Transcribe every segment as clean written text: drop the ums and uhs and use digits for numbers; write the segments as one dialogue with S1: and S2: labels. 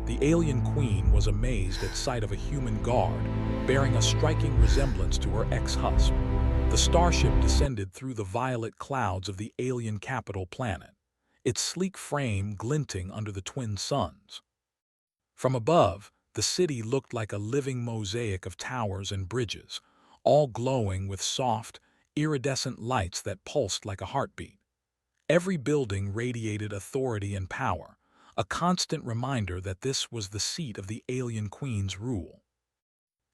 S1: The alien queen was amazed at sight of a human guard, bearing a striking resemblance to her ex-husband. The starship descended through the violet clouds of the alien capital planet, its sleek frame glinting under the twin suns. From above, the city looked like a living mosaic of towers and bridges, all glowing with soft, iridescent lights that pulsed like a heartbeat. Every building radiated authority and power, a constant reminder that this was the seat of the alien queen's rule.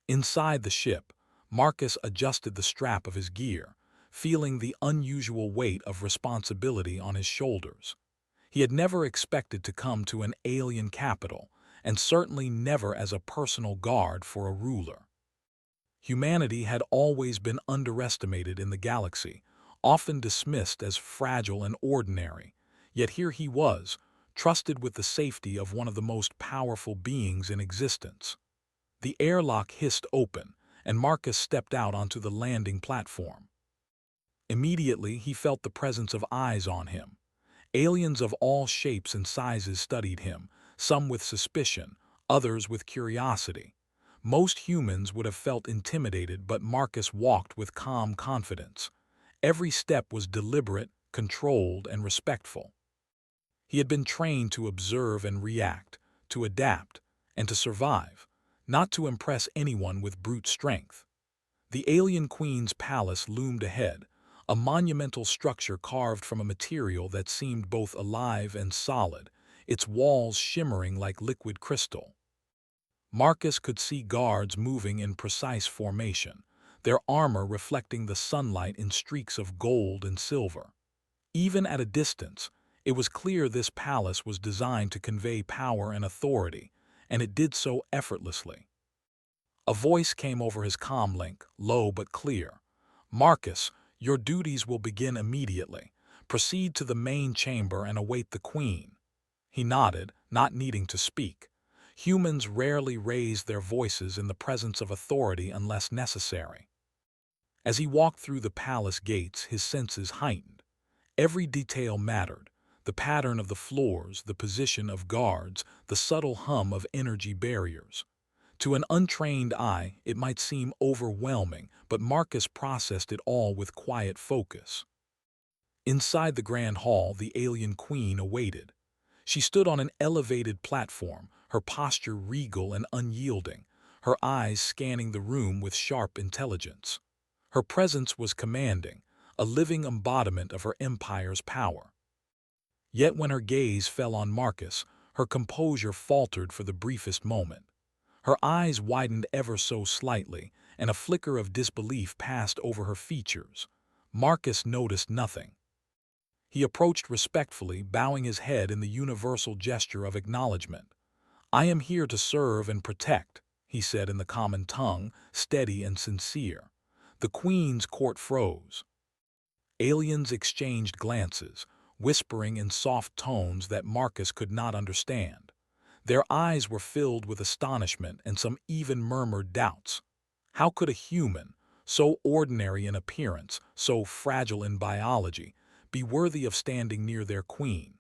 S1: Inside the ship, Marcus adjusted the strap of his gear, feeling the unusual weight of responsibility on his shoulders. He had never expected to come to an alien capital, and certainly never as a personal guard for a ruler. Humanity had always been underestimated in the galaxy, often dismissed as fragile and ordinary, yet here he was, trusted with the safety of one of the most powerful beings in existence. The airlock hissed open, and Marcus stepped out onto the landing platform. Immediately, he felt the presence of eyes on him. Aliens of all shapes and sizes studied him, some with suspicion, others with curiosity. Most humans would have felt intimidated, but Marcus walked with calm confidence. Every step was deliberate, controlled, and respectful. He had been trained to observe and react, to adapt, and to survive, not to impress anyone with brute strength. The alien queen's palace loomed ahead, a monumental structure carved from a material that seemed both alive and solid, its walls shimmering like liquid crystal. Marcus could see guards moving in precise formation, their armor reflecting the sunlight in streaks of gold and silver. Even at a distance, it was clear this palace was designed to convey power and authority, and it did so effortlessly. A voice came over his comlink, low but clear. "Marcus, your duties will begin immediately. Proceed to the main chamber and await the queen." He nodded, not needing to speak. Humans rarely raised their voices in the presence of authority unless necessary. As he walked through the palace gates, his senses heightened. Every detail mattered: the pattern of the floors, the position of guards, the subtle hum of energy barriers. To an untrained eye, it might seem overwhelming, but Marcus processed it all with quiet focus. Inside the grand hall, the alien queen awaited. She stood on an elevated platform, her posture regal and unyielding, her eyes scanning the room with sharp intelligence. Her presence was commanding, a living embodiment of her empire's power. Yet when her gaze fell on Marcus, her composure faltered for the briefest moment. Her eyes widened ever so slightly, and a flicker of disbelief passed over her features. Marcus noticed nothing. He approached respectfully, bowing his head in the universal gesture of acknowledgement. "I am here to serve and protect," he said in the common tongue, steady and sincere. The queen's court froze. Aliens exchanged glances, whispering in soft tones that Marcus could not understand. Their eyes were filled with astonishment, and some even murmured doubts. How could a human, so ordinary in appearance, so fragile in biology, be worthy of standing near their queen?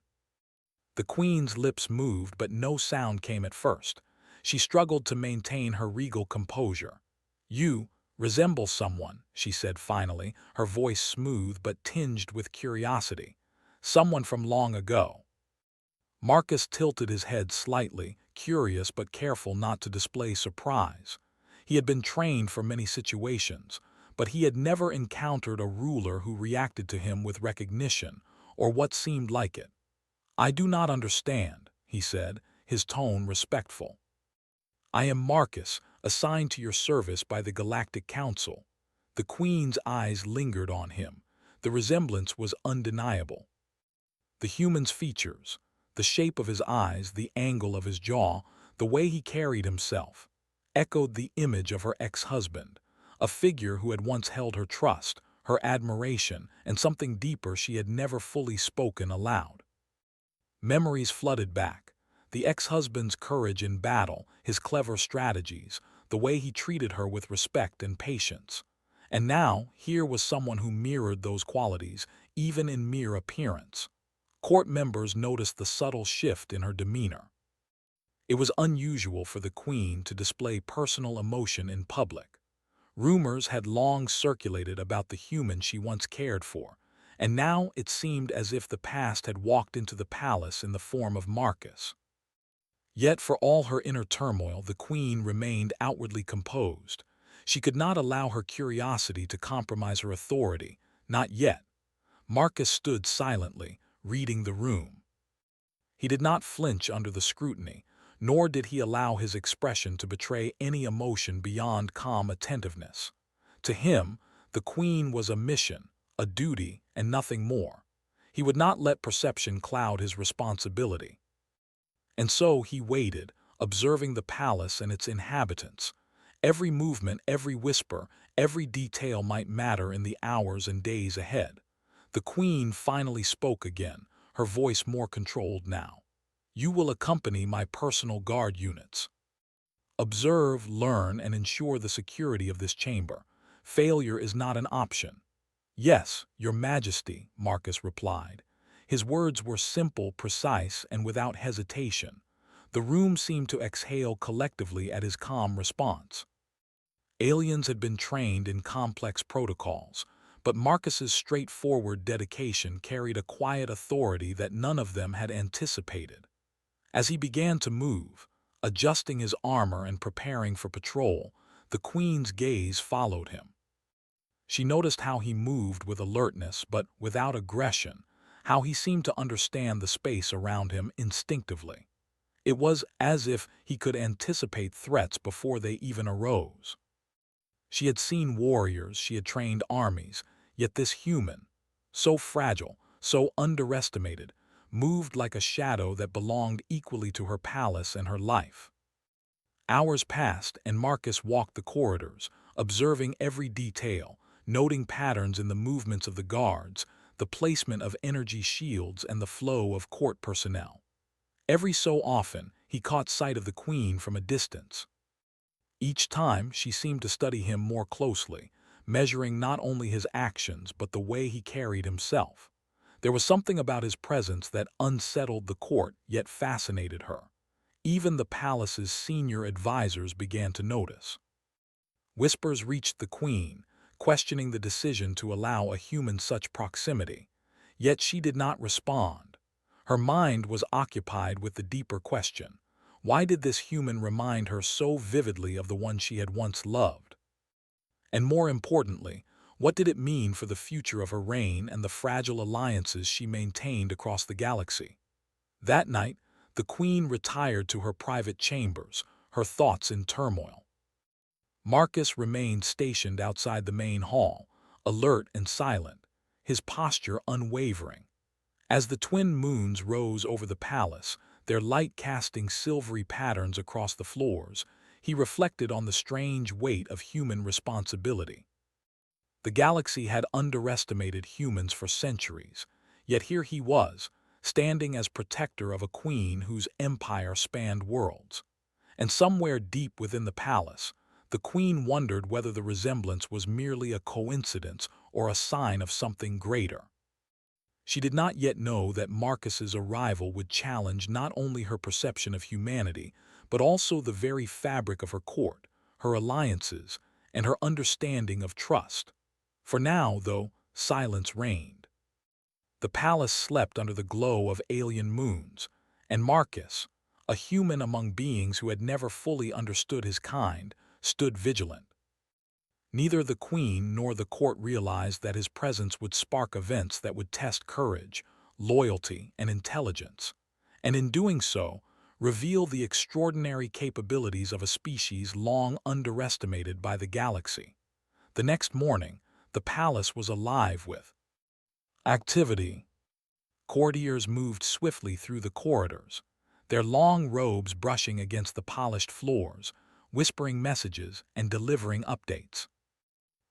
S1: The queen's lips moved, but no sound came at first. She struggled to maintain her regal composure. "You resemble someone," she said finally, her voice smooth but tinged with curiosity. "Someone from long ago." Marcus tilted his head slightly, curious but careful not to display surprise. He had been trained for many situations, but he had never encountered a ruler who reacted to him with recognition, or what seemed like it. "I do not understand," he said, his tone respectful. "I am Marcus, assigned to your service by the Galactic Council." The queen's eyes lingered on him. The resemblance was undeniable. The human's features, the shape of his eyes, the angle of his jaw, the way he carried himself, echoed the image of her ex-husband, a figure who had once held her trust, her admiration, and something deeper she had never fully spoken aloud. Memories flooded back. The ex-husband's courage in battle, his clever strategies, the way he treated her with respect and patience. And now, here was someone who mirrored those qualities, even in mere appearance. Court members noticed the subtle shift in her demeanor. It was unusual for the queen to display personal emotion in public. Rumors had long circulated about the human she once cared for, and now it seemed as if the past had walked into the palace in the form of Marcus. Yet for all her inner turmoil, the queen remained outwardly composed. She could not allow her curiosity to compromise her authority, not yet. Marcus stood silently, reading the room. He did not flinch under the scrutiny, nor did he allow his expression to betray any emotion beyond calm attentiveness. To him, the queen was a mission, a duty, and nothing more. He would not let perception cloud his responsibility. And so he waited, observing the palace and its inhabitants. Every movement, every whisper, every detail might matter in the hours and days ahead. The queen finally spoke again, her voice more controlled now. "You will accompany my personal guard units. Observe, learn, and ensure the security of this chamber. Failure is not an option." "Yes, Your Majesty," Marcus replied. His words were simple, precise, and without hesitation. The room seemed to exhale collectively at his calm response. Aliens had been trained in complex protocols, but Marcus's straightforward dedication carried a quiet authority that none of them had anticipated. As he began to move, adjusting his armor and preparing for patrol, the queen's gaze followed him. She noticed how he moved with alertness but without aggression, how he seemed to understand the space around him instinctively. It was as if he could anticipate threats before they even arose. She had seen warriors, she had trained armies, yet this human, so fragile, so underestimated, moved like a shadow that belonged equally to her palace and her life. Hours passed, and Marcus walked the corridors, observing every detail, noting patterns in the movements of the guards, the placement of energy shields, and the flow of court personnel. Every so often, he caught sight of the queen from a distance. Each time, she seemed to study him more closely, measuring not only his actions but the way he carried himself. There was something about his presence that unsettled the court yet fascinated her. Even the palace's senior advisors began to notice. Whispers reached the queen, questioning the decision to allow a human such proximity. Yet she did not respond. Her mind was occupied with the deeper question: why did this human remind her so vividly of the one she had once loved? And more importantly, what did it mean for the future of her reign and the fragile alliances she maintained across the galaxy? That night, the queen retired to her private chambers, her thoughts in turmoil. Marcus remained stationed outside the main hall, alert and silent, his posture unwavering. As the twin moons rose over the palace, their light casting silvery patterns across the floors, he reflected on the strange weight of human responsibility. The galaxy had underestimated humans for centuries, yet here he was, standing as protector of a queen whose empire spanned worlds. And somewhere deep within the palace, the queen wondered whether the resemblance was merely a coincidence or a sign of something greater. She did not yet know that Marcus's arrival would challenge not only her perception of humanity, but also the very fabric of her court, her alliances, and her understanding of trust. For now, though, silence reigned. The palace slept under the glow of alien moons, and Marcus, a human among beings who had never fully understood his kind, stood vigilant. Neither the queen nor the court realized that his presence would spark events that would test courage, loyalty, and intelligence, and in doing so, reveal the extraordinary capabilities of a species long underestimated by the galaxy. The next morning, the palace was alive with activity. Courtiers moved swiftly through the corridors, their long robes brushing against the polished floors, whispering messages and delivering updates.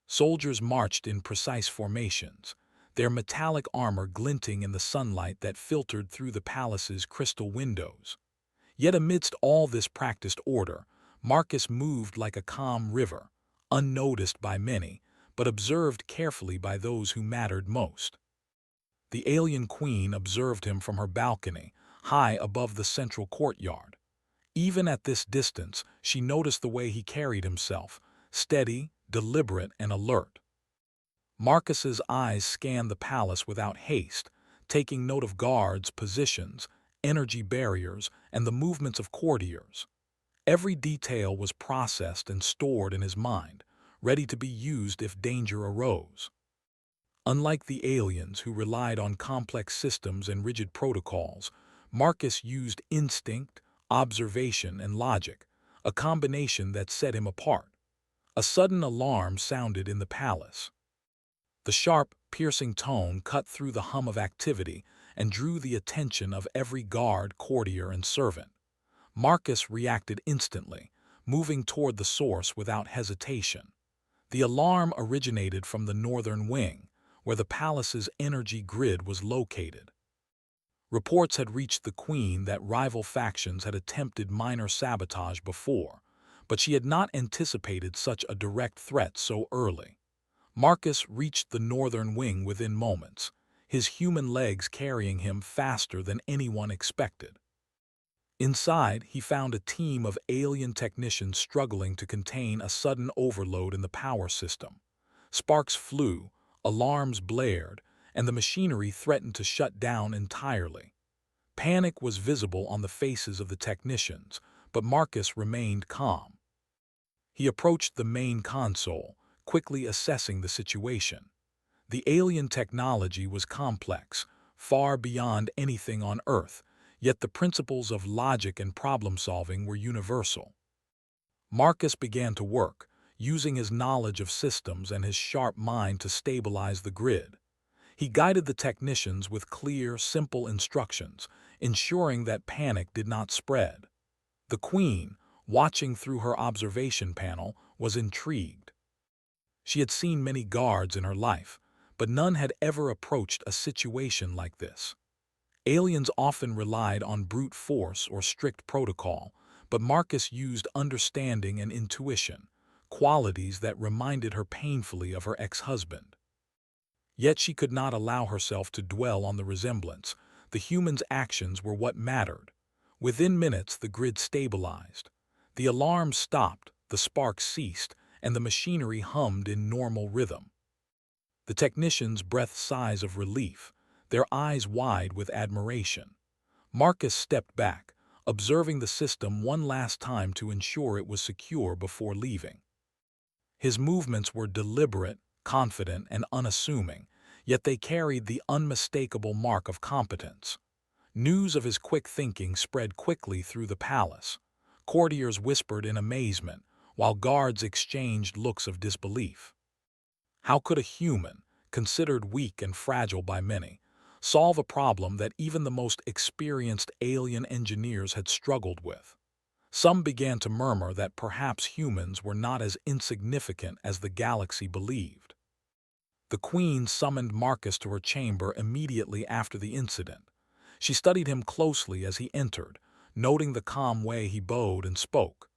S1: Soldiers marched in precise formations, their metallic armor glinting in the sunlight that filtered through the palace's crystal windows. Yet amidst all this practiced order, Marcus moved like a calm river, unnoticed by many, but observed carefully by those who mattered most. The alien queen observed him from her balcony, high above the central courtyard. Even at this distance, she noticed the way he carried himself, steady, deliberate, and alert. Marcus's eyes scanned the palace without haste, taking note of guards, positions, energy barriers, and the movements of courtiers. Every detail was processed and stored in his mind, ready to be used if danger arose. Unlike the aliens who relied on complex systems and rigid protocols, Marcus used instinct, observation, and logic, a combination that set him apart. A sudden alarm sounded in the palace. The sharp, piercing tone cut through the hum of activity and drew the attention of every guard, courtier, and servant. Marcus reacted instantly, moving toward the source without hesitation. The alarm originated from the northern wing, where the palace's energy grid was located. Reports had reached the Queen that rival factions had attempted minor sabotage before, but she had not anticipated such a direct threat so early. Marcus reached the northern wing within moments, his human legs carrying him faster than anyone expected. Inside, he found a team of alien technicians struggling to contain a sudden overload in the power system. Sparks flew, alarms blared, and the machinery threatened to shut down entirely. Panic was visible on the faces of the technicians, but Marcus remained calm. He approached the main console, quickly assessing the situation. The alien technology was complex, far beyond anything on Earth, yet the principles of logic and problem-solving were universal. Marcus began to work, using his knowledge of systems and his sharp mind to stabilize the grid. He guided the technicians with clear, simple instructions, ensuring that panic did not spread. The Queen, watching through her observation panel, was intrigued. She had seen many guards in her life, but none had ever approached a situation like this. Aliens often relied on brute force or strict protocol, but Marcus used understanding and intuition, qualities that reminded her painfully of her ex-husband. Yet she could not allow herself to dwell on the resemblance. The human's actions were what mattered. Within minutes, the grid stabilized. The alarm stopped, the sparks ceased, and the machinery hummed in normal rhythm. The technicians breathed sighs of relief, their eyes wide with admiration. Marcus stepped back, observing the system one last time to ensure it was secure before leaving. His movements were deliberate, confident, and unassuming, yet they carried the unmistakable mark of competence. News of his quick thinking spread quickly through the palace. Courtiers whispered in amazement, while guards exchanged looks of disbelief. How could a human, considered weak and fragile by many, solve a problem that even the most experienced alien engineers had struggled with? Some began to murmur that perhaps humans were not as insignificant as the galaxy believed. The Queen summoned Marcus to her chamber immediately after the incident. She studied him closely as he entered, noting the calm way he bowed and spoke.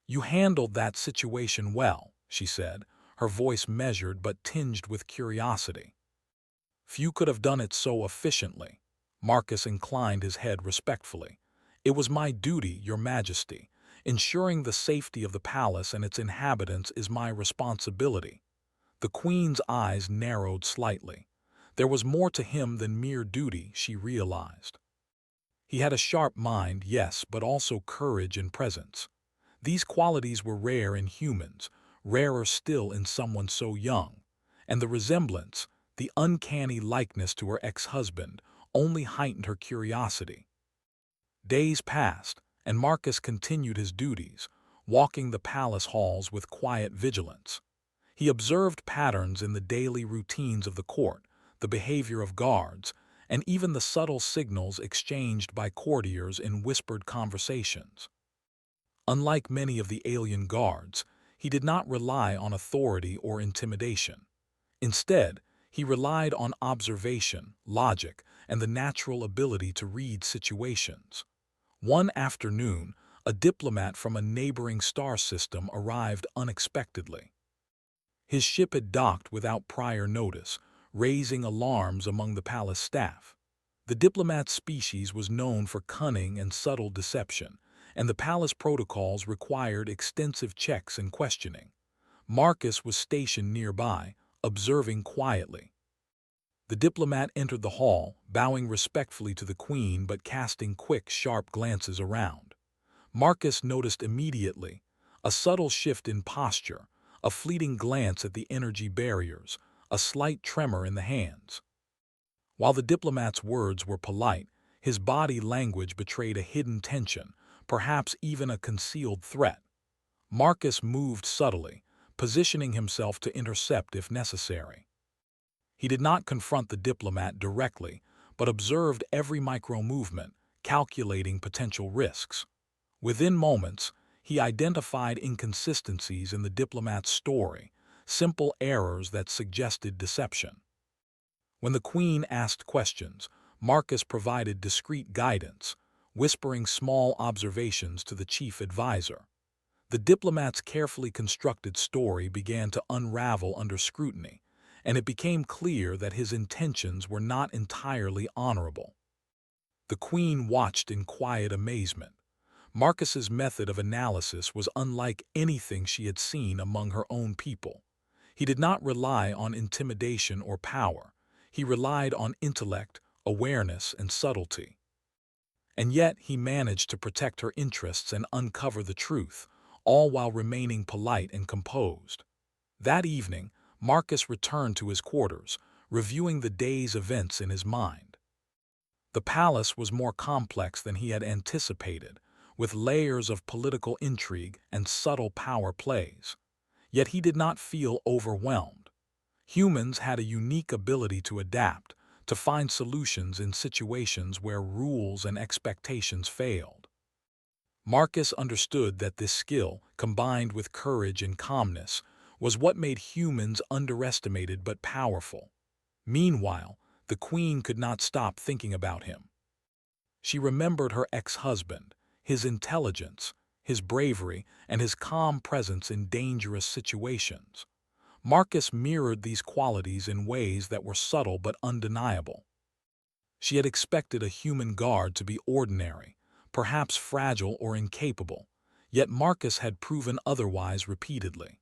S1: "You handled that situation well," she said, her voice measured but tinged with curiosity. "Few could have done it so efficiently." Marcus inclined his head respectfully. "It was my duty, Your Majesty. Ensuring the safety of the palace and its inhabitants is my responsibility." The Queen's eyes narrowed slightly. There was more to him than mere duty, she realized. He had a sharp mind, yes, but also courage and presence. These qualities were rare in humans, rarer still in someone so young, and the resemblance, the uncanny likeness to her ex-husband, only heightened her curiosity. Days passed, and Marcus continued his duties, walking the palace halls with quiet vigilance. He observed patterns in the daily routines of the court, the behavior of guards, and even the subtle signals exchanged by courtiers in whispered conversations. Unlike many of the alien guards, he did not rely on authority or intimidation. Instead, he relied on observation, logic, and the natural ability to read situations. One afternoon, a diplomat from a neighboring star system arrived unexpectedly. His ship had docked without prior notice, raising alarms among the palace staff. The diplomat's species was known for cunning and subtle deception, and the palace protocols required extensive checks and questioning. Marcus was stationed nearby, observing quietly. The diplomat entered the hall, bowing respectfully to the queen but casting quick, sharp glances around. Marcus noticed immediately a subtle shift in posture, a fleeting glance at the energy barriers, a slight tremor in the hands. While the diplomat's words were polite, his body language betrayed a hidden tension, perhaps even a concealed threat. Marcus moved subtly, positioning himself to intercept if necessary. He did not confront the diplomat directly, but observed every micro-movement, calculating potential risks. Within moments, he identified inconsistencies in the diplomat's story, simple errors that suggested deception. When the queen asked questions, Marcus provided discreet guidance, whispering small observations to the chief advisor. The diplomat's carefully constructed story began to unravel under scrutiny, and it became clear that his intentions were not entirely honorable. The queen watched in quiet amazement. Marcus's method of analysis was unlike anything she had seen among her own people. He did not rely on intimidation or power. He relied on intellect, awareness, and subtlety. And yet he managed to protect her interests and uncover the truth, all while remaining polite and composed. That evening, Marcus returned to his quarters, reviewing the day's events in his mind. The palace was more complex than he had anticipated, with layers of political intrigue and subtle power plays. Yet he did not feel overwhelmed. Humans had a unique ability to adapt, to find solutions in situations where rules and expectations failed. Marcus understood that this skill, combined with courage and calmness, was what made humans underestimated but powerful. Meanwhile, the queen could not stop thinking about him. She remembered her ex-husband, his intelligence, his bravery, and his calm presence in dangerous situations. Marcus mirrored these qualities in ways that were subtle but undeniable. She had expected a human guard to be ordinary, perhaps fragile or incapable, yet Marcus had proven otherwise repeatedly.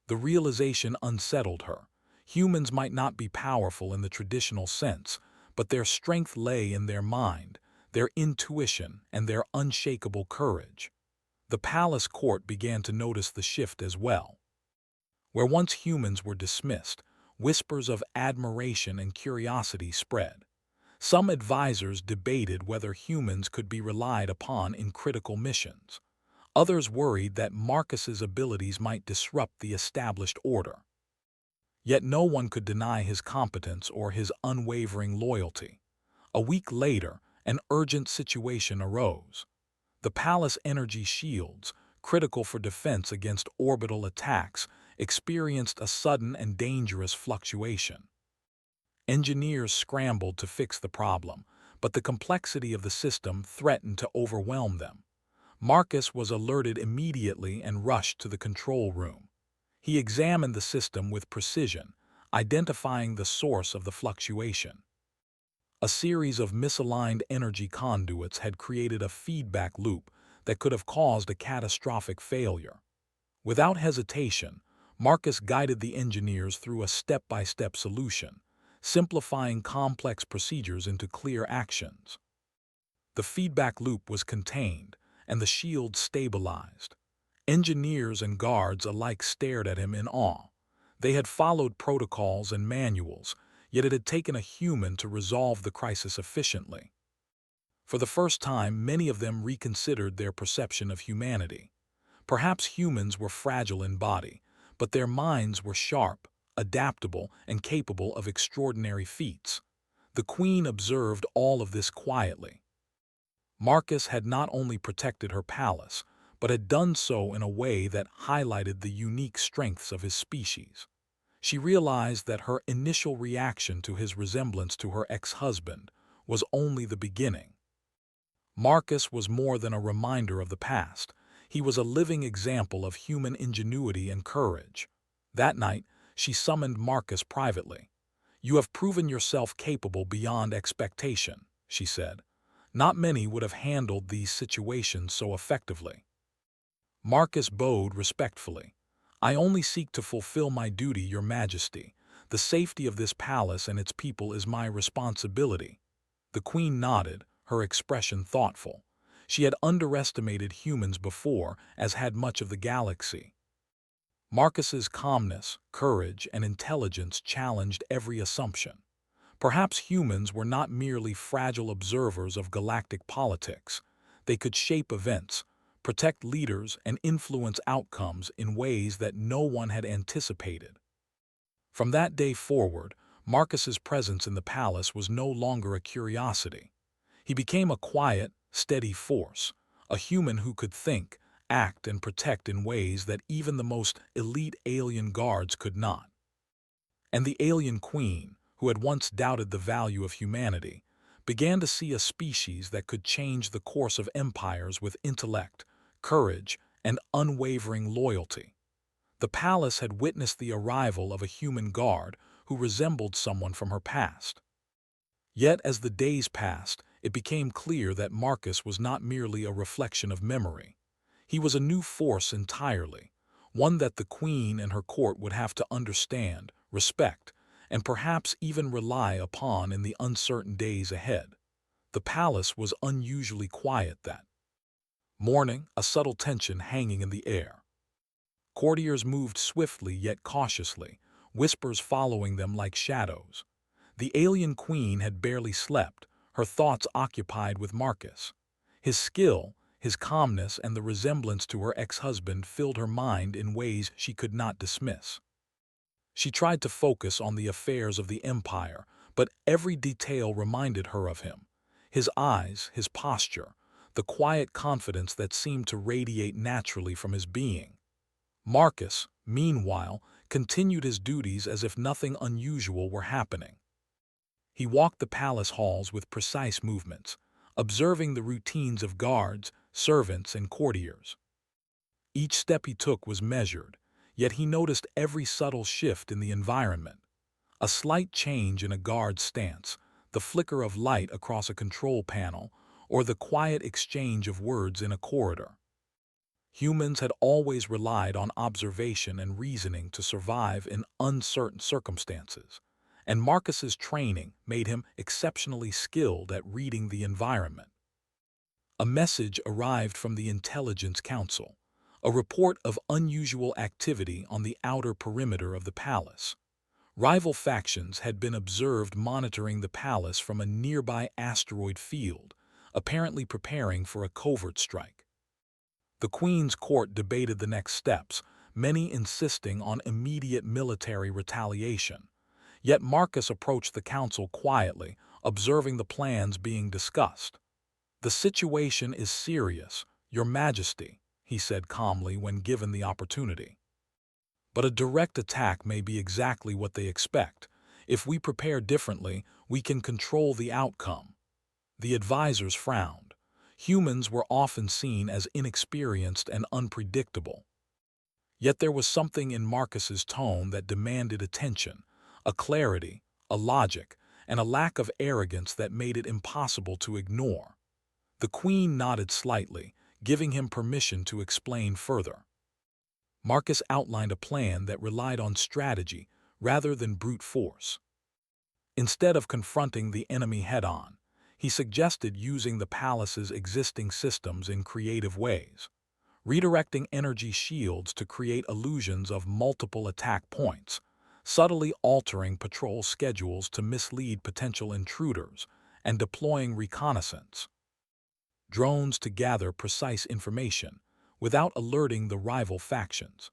S1: The realization unsettled her. Humans might not be powerful in the traditional sense, but their strength lay in their mind, their intuition, and their unshakable courage. The palace court began to notice the shift as well. Where once humans were dismissed, whispers of admiration and curiosity spread. Some advisors debated whether humans could be relied upon in critical missions. Others worried that Marcus's abilities might disrupt the established order. Yet no one could deny his competence or his unwavering loyalty. A week later, an urgent situation arose. The palace energy shields, critical for defense against orbital attacks, experienced a sudden and dangerous fluctuation. Engineers scrambled to fix the problem, but the complexity of the system threatened to overwhelm them. Marcus was alerted immediately and rushed to the control room. He examined the system with precision, identifying the source of the fluctuation. A series of misaligned energy conduits had created a feedback loop that could have caused a catastrophic failure. Without hesitation, Marcus guided the engineers through a step-by-step solution, simplifying complex procedures into clear actions. The feedback loop was contained, and the shield stabilized. Engineers and guards alike stared at him in awe. They had followed protocols and manuals, yet it had taken a human to resolve the crisis efficiently. For the first time, many of them reconsidered their perception of humanity. Perhaps humans were fragile in body, but their minds were sharp, adaptable, and capable of extraordinary feats. The queen observed all of this quietly. Marcus had not only protected her palace, but had done so in a way that highlighted the unique strengths of his species. She realized that her initial reaction to his resemblance to her ex-husband was only the beginning. Marcus was more than a reminder of the past. He was a living example of human ingenuity and courage. That night, she summoned Marcus privately. "You have proven yourself capable beyond expectation," she said. Not many would have handled these situations so effectively. Marcus bowed respectfully. "I only seek to fulfill my duty, Your Majesty. The safety of this palace and its people is my responsibility." The queen nodded, her expression thoughtful. She had underestimated humans before, as had much of the galaxy. Marcus's calmness, courage, and intelligence challenged every assumption. Perhaps humans were not merely fragile observers of galactic politics. They could shape events, protect leaders, and influence outcomes in ways that no one had anticipated. From that day forward, Marcus's presence in the palace was no longer a curiosity. He became a quiet, steady force, a human who could think, act, and protect in ways that even the most elite alien guards could not. And the alien queen, who had once doubted the value of humanity, began to see a species that could change the course of empires with intellect, courage, and unwavering loyalty. The palace had witnessed the arrival of a human guard who resembled someone from her past. Yet as the days passed, it became clear that Marcus was not merely a reflection of memory. He was a new force entirely, one that the queen and her court would have to understand, respect, and perhaps even rely upon in the uncertain days ahead. The palace was unusually quiet that morning, a subtle tension hanging in the air. Courtiers moved swiftly yet cautiously, whispers following them like shadows. The alien queen had barely slept, her thoughts occupied with Marcus. His skill, his calmness, and the resemblance to her ex-husband filled her mind in ways she could not dismiss. She tried to focus on the affairs of the empire, but every detail reminded her of him. His eyes, his posture, the quiet confidence that seemed to radiate naturally from his being. Marcus, meanwhile, continued his duties as if nothing unusual were happening. He walked the palace halls with precise movements, observing the routines of guards, servants, and courtiers. Each step he took was measured, yet he noticed every subtle shift in the environment. A slight change in a guard's stance, the flicker of light across a control panel, or the quiet exchange of words in a corridor. Humans had always relied on observation and reasoning to survive in uncertain circumstances, and Marcus's training made him exceptionally skilled at reading the environment. A message arrived from the Intelligence Council, a report of unusual activity on the outer perimeter of the palace. Rival factions had been observed monitoring the palace from a nearby asteroid field, apparently preparing for a covert strike. The Queen's court debated the next steps, many insisting on immediate military retaliation. Yet Marcus approached the council quietly, observing the plans being discussed. "The situation is serious, Your Majesty," he said calmly when given the opportunity. "But a direct attack may be exactly what they expect. If we prepare differently, we can control the outcome." The advisors frowned. Humans were often seen as inexperienced and unpredictable. Yet there was something in Marcus's tone that demanded attention, a clarity, a logic, and a lack of arrogance that made it impossible to ignore. The Queen nodded slightly, giving him permission to explain further. Marcus outlined a plan that relied on strategy rather than brute force. Instead of confronting the enemy head-on, he suggested using the palace's existing systems in creative ways, redirecting energy shields to create illusions of multiple attack points, subtly altering patrol schedules to mislead potential intruders, and deploying reconnaissance drones to gather precise information without alerting the rival factions.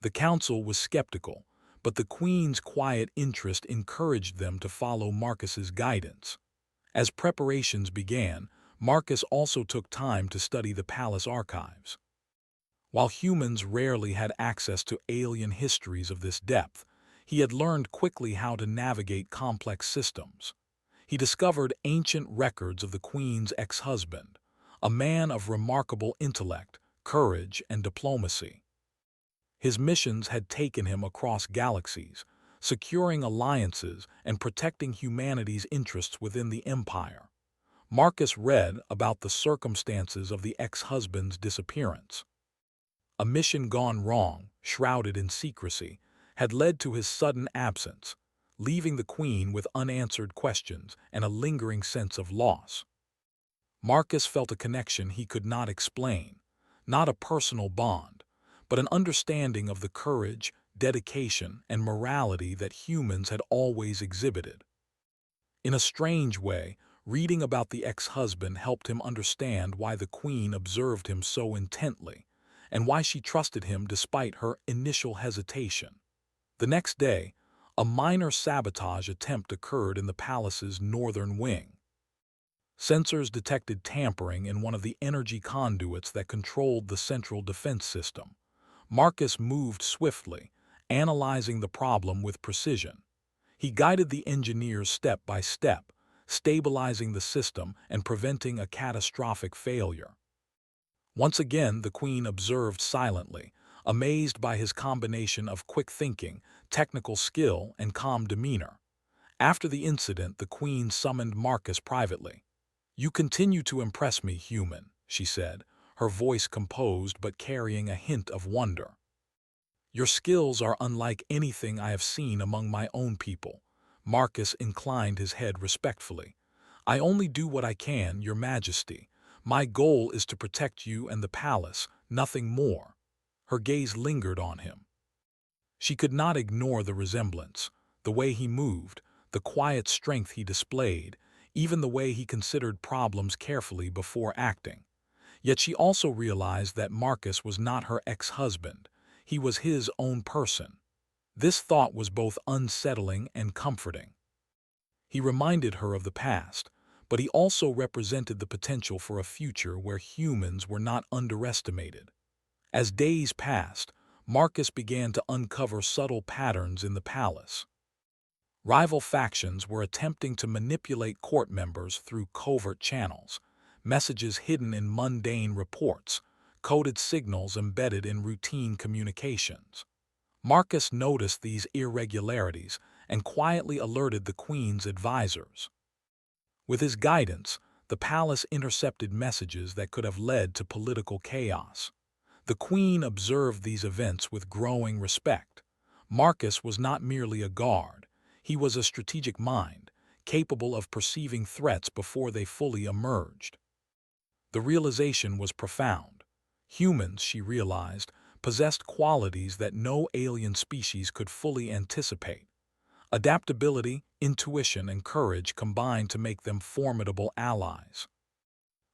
S1: The council was skeptical, but the Queen's quiet interest encouraged them to follow Marcus's guidance. As preparations began, Marcus also took time to study the palace archives. While humans rarely had access to alien histories of this depth, he had learned quickly how to navigate complex systems. He discovered ancient records of the Queen's ex-husband, a man of remarkable intellect, courage, and diplomacy. His missions had taken him across galaxies, securing alliances and protecting humanity's interests within the empire. Marcus read about the circumstances of the ex-husband's disappearance. A mission gone wrong, shrouded in secrecy, had led to his sudden absence, leaving the Queen with unanswered questions and a lingering sense of loss. Marcus felt a connection he could not explain, not a personal bond, but an understanding of the courage, dedication, and morality that humans had always exhibited. In a strange way, reading about the ex-husband helped him understand why the Queen observed him so intently, and why she trusted him despite her initial hesitation. The next day, a minor sabotage attempt occurred in the palace's northern wing. Sensors detected tampering in one of the energy conduits that controlled the central defense system. Marcus moved swiftly, analyzing the problem with precision. He guided the engineers step by step, stabilizing the system and preventing a catastrophic failure. Once again, the Queen observed silently, amazed by his combination of quick thinking, technical skill, and calm demeanor. After the incident, the Queen summoned Marcus privately. "You continue to impress me, human," she said, her voice composed but carrying a hint of wonder. "Your skills are unlike anything I have seen among my own people." Marcus inclined his head respectfully. "I only do what I can, Your Majesty. My goal is to protect you and the palace, nothing more." Her gaze lingered on him. She could not ignore the resemblance, the way he moved, the quiet strength he displayed, even the way he considered problems carefully before acting. Yet she also realized that Marcus was not her ex-husband. He was his own person. This thought was both unsettling and comforting. He reminded her of the past, but he also represented the potential for a future where humans were not underestimated. As days passed, Marcus began to uncover subtle patterns in the palace. Rival factions were attempting to manipulate court members through covert channels, messages hidden in mundane reports, coded signals embedded in routine communications. Marcus noticed these irregularities and quietly alerted the Queen's advisors. With his guidance, the palace intercepted messages that could have led to political chaos. The Queen observed these events with growing respect. Marcus was not merely a guard. He was a strategic mind, capable of perceiving threats before they fully emerged. The realization was profound. Humans, she realized, possessed qualities that no alien species could fully anticipate. Adaptability, intuition, and courage combined to make them formidable allies.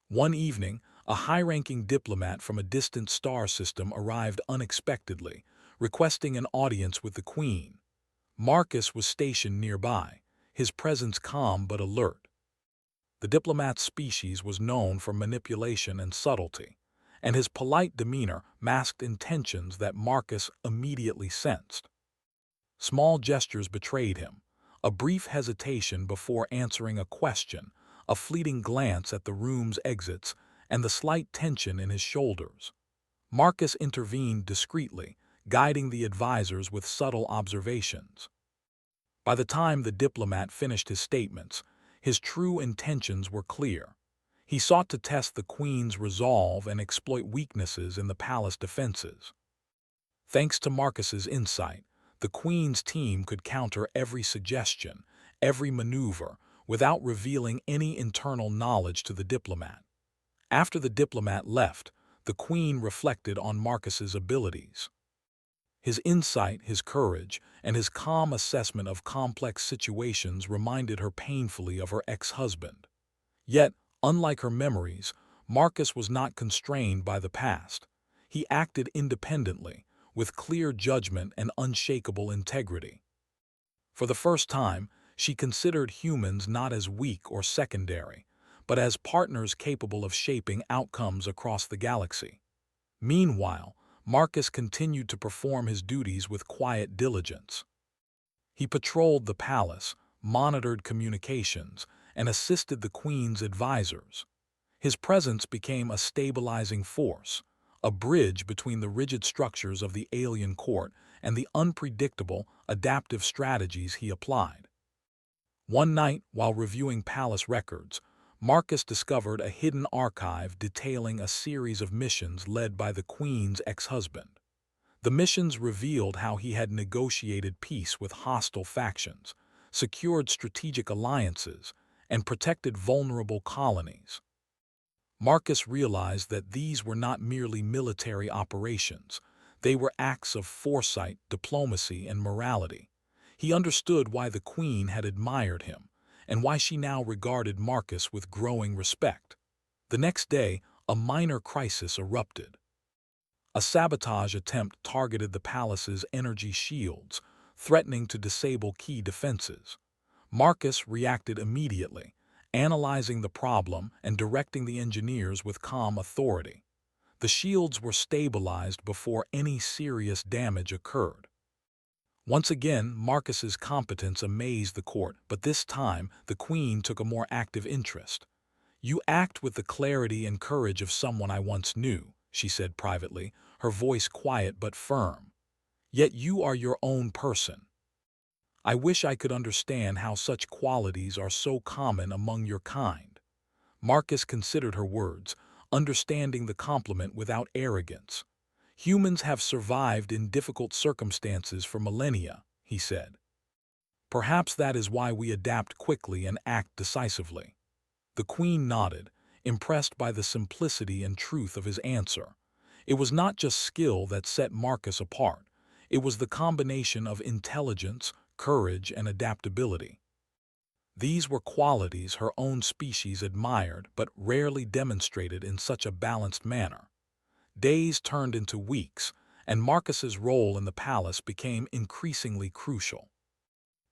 S1: One evening, a high-ranking diplomat from a distant star system arrived unexpectedly, requesting an audience with the Queen. Marcus was stationed nearby, his presence calm but alert. The diplomat's species was known for manipulation and subtlety, and his polite demeanor masked intentions that Marcus immediately sensed. Small gestures betrayed him, a brief hesitation before answering a question, a fleeting glance at the room's exits, and the slight tension in his shoulders. Marcus intervened discreetly, guiding the advisors with subtle observations. By the time the diplomat finished his statements, his true intentions were clear. He sought to test the Queen's resolve and exploit weaknesses in the palace defenses. Thanks to Marcus's insight, the Queen's team could counter every suggestion, every maneuver, without revealing any internal knowledge to the diplomat. After the diplomat left, the Queen reflected on Marcus's abilities. His insight, his courage, and his calm assessment of complex situations reminded her painfully of her ex-husband. Yet, unlike her memories, Marcus was not constrained by the past. He acted independently, with clear judgment and unshakable integrity. For the first time, she considered humans not as weak or secondary, but as partners capable of shaping outcomes across the galaxy. Meanwhile, Marcus continued to perform his duties with quiet diligence. He patrolled the palace, monitored communications, and assisted the Queen's advisors. His presence became a stabilizing force, a bridge between the rigid structures of the alien court and the unpredictable, adaptive strategies he applied. One night, while reviewing palace records, Marcus discovered a hidden archive detailing a series of missions led by the Queen's ex-husband. The missions revealed how he had negotiated peace with hostile factions, secured strategic alliances, and protected vulnerable colonies. Marcus realized that these were not merely military operations. They were acts of foresight, diplomacy, and morality. He understood why the Queen had admired him, and why she now regarded Marcus with growing respect. The next day, a minor crisis erupted. A sabotage attempt targeted the palace's energy shields, threatening to disable key defenses. Marcus reacted immediately, analyzing the problem and directing the engineers with calm authority. The shields were stabilized before any serious damage occurred. Once again, Marcus's competence amazed the court, but this time the Queen took a more active interest. "You act with the clarity and courage of someone I once knew," she said privately, her voice quiet but firm. "Yet you are your own person. I wish I could understand how such qualities are so common among your kind." Marcus considered her words, understanding the compliment without arrogance. "Humans have survived in difficult circumstances for millennia," he said. "Perhaps that is why we adapt quickly and act decisively." The Queen nodded, impressed by the simplicity and truth of his answer. It was not just skill that set Marcus apart. It was the combination of intelligence, courage, and adaptability. These were qualities her own species admired but rarely demonstrated in such a balanced manner. Days turned into weeks, and Marcus's role in the palace became increasingly crucial.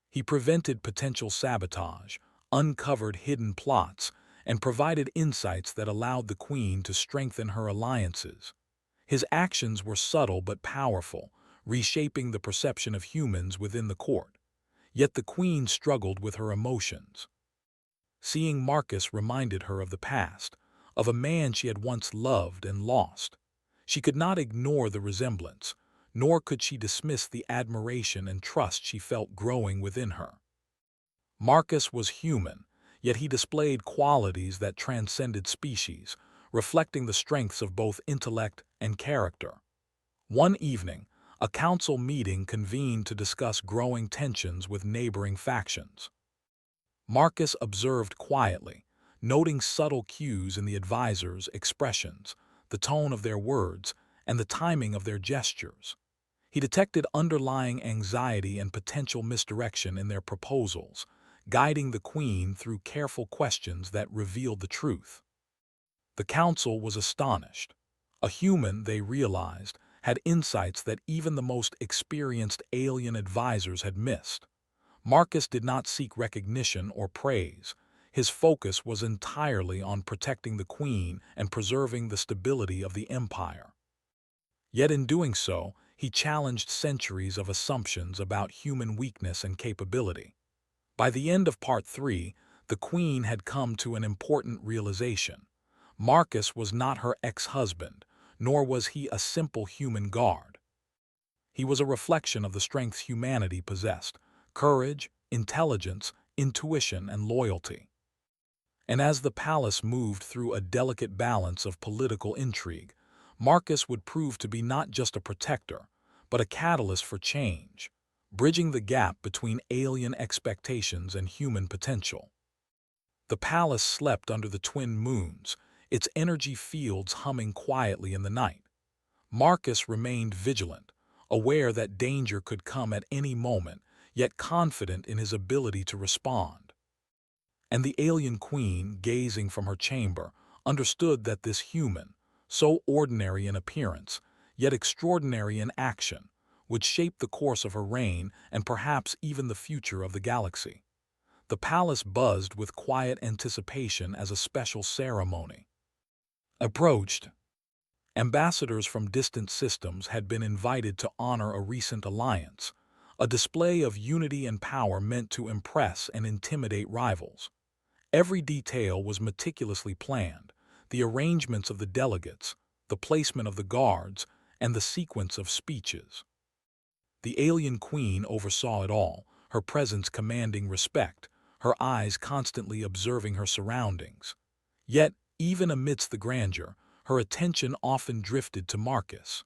S1: He prevented potential sabotage, uncovered hidden plots, and provided insights that allowed the Queen to strengthen her alliances. His actions were subtle but powerful, reshaping the perception of humans within the court. Yet the Queen struggled with her emotions. Seeing Marcus reminded her of the past, of a man she had once loved and lost. She could not ignore the resemblance, nor could she dismiss the admiration and trust she felt growing within her. Marcus was human, yet he displayed qualities that transcended species, reflecting the strengths of both intellect and character. One evening, a council meeting convened to discuss growing tensions with neighboring factions. Marcus observed quietly, noting subtle cues in the advisors' expressions, the tone of their words, and the timing of their gestures. He detected underlying anxiety and potential misdirection in their proposals, guiding the Queen through careful questions that revealed the truth. The council was astonished. A human, they realized, had insights that even the most experienced alien advisors had missed. Marcus did not seek recognition or praise. His focus was entirely on protecting the Queen and preserving the stability of the empire. Yet in doing so, he challenged centuries of assumptions about human weakness and capability. By the end of Part 3, the Queen had come to an important realization. Marcus was not her ex-husband, nor was he a simple human guard. He was a reflection of the strengths humanity possessed: courage, intelligence, intuition, and loyalty. And as the palace moved through a delicate balance of political intrigue, Marcus would prove to be not just a protector, but a catalyst for change, bridging the gap between alien expectations and human potential. The palace slept under the twin moons, its energy fields humming quietly in the night. Marcus remained vigilant, aware that danger could come at any moment, yet confident in his ability to respond. And the alien Queen, gazing from her chamber, understood that this human, so ordinary in appearance, yet extraordinary in action, would shape the course of her reign and perhaps even the future of the galaxy. The palace buzzed with quiet anticipation as a special ceremony approached. Ambassadors from distant systems had been invited to honor a recent alliance, a display of unity and power meant to impress and intimidate rivals. Every detail was meticulously planned: the arrangements of the delegates, the placement of the guards, and the sequence of speeches. The alien Queen oversaw it all, her presence commanding respect, her eyes constantly observing her surroundings. Yet, even amidst the grandeur, her attention often drifted to Marcus.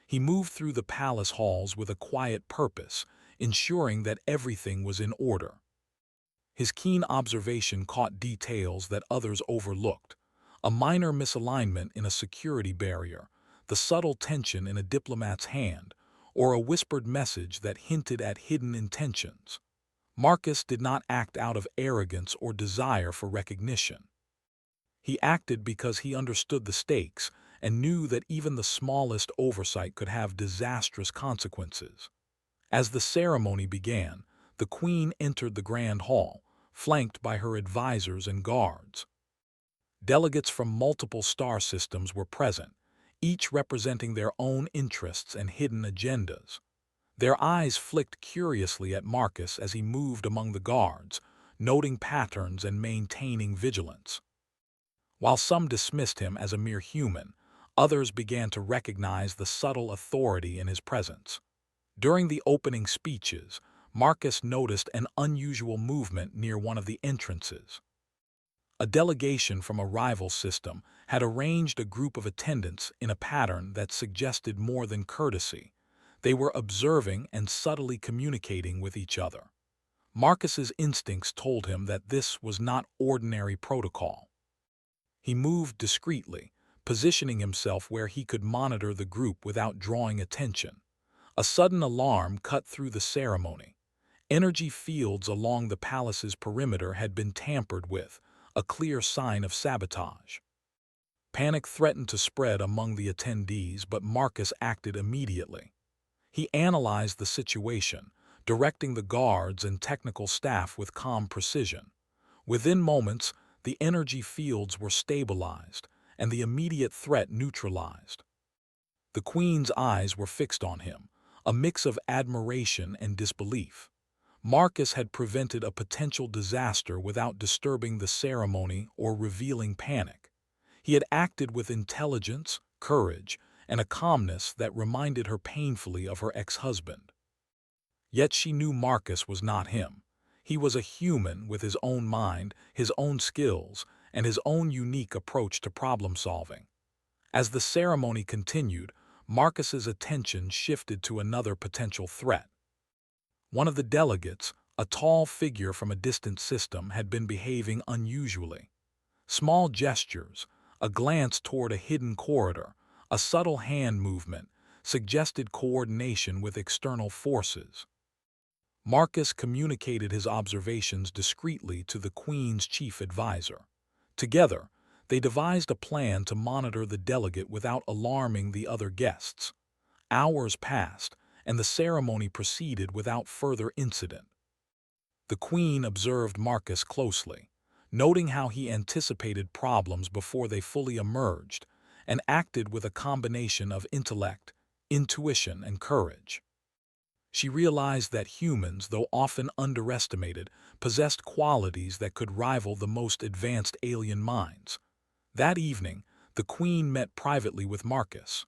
S1: He moved through the palace halls with a quiet purpose, ensuring that everything was in order. His keen observation caught details that others overlooked: a minor misalignment in a security barrier, the subtle tension in a diplomat's hand, or a whispered message that hinted at hidden intentions. Marcus did not act out of arrogance or desire for recognition. He acted because he understood the stakes and knew that even the smallest oversight could have disastrous consequences. As the ceremony began, the queen entered the grand hall, flanked by her advisors and guards. Delegates from multiple star systems were present, each representing their own interests and hidden agendas. Their eyes flicked curiously at Marcus as he moved among the guards, noting patterns and maintaining vigilance. While some dismissed him as a mere human, others began to recognize the subtle authority in his presence. During the opening speeches, Marcus noticed an unusual movement near one of the entrances. A delegation from a rival system had arranged a group of attendants in a pattern that suggested more than courtesy. They were observing and subtly communicating with each other. Marcus's instincts told him that this was not ordinary protocol. He moved discreetly, positioning himself where he could monitor the group without drawing attention. A sudden alarm cut through the ceremony. Energy fields along the palace's perimeter had been tampered with, a clear sign of sabotage. Panic threatened to spread among the attendees, but Marcus acted immediately. He analyzed the situation, directing the guards and technical staff with calm precision. Within moments, the energy fields were stabilized and the immediate threat neutralized. The queen's eyes were fixed on him, a mix of admiration and disbelief. Marcus had prevented a potential disaster without disturbing the ceremony or revealing panic. He had acted with intelligence, courage, and a calmness that reminded her painfully of her ex-husband. Yet she knew Marcus was not him. He was a human with his own mind, his own skills, and his own unique approach to problem-solving. As the ceremony continued, Marcus's attention shifted to another potential threat. One of the delegates, a tall figure from a distant system, had been behaving unusually. Small gestures, a glance toward a hidden corridor, a subtle hand movement, suggested coordination with external forces. Marcus communicated his observations discreetly to the Queen's chief advisor. Together, they devised a plan to monitor the delegate without alarming the other guests. Hours passed, and the ceremony proceeded without further incident. The Queen observed Marcus closely, noting how he anticipated problems before they fully emerged, and acted with a combination of intellect, intuition, and courage. She realized that humans, though often underestimated, possessed qualities that could rival the most advanced alien minds. That evening, the Queen met privately with Marcus.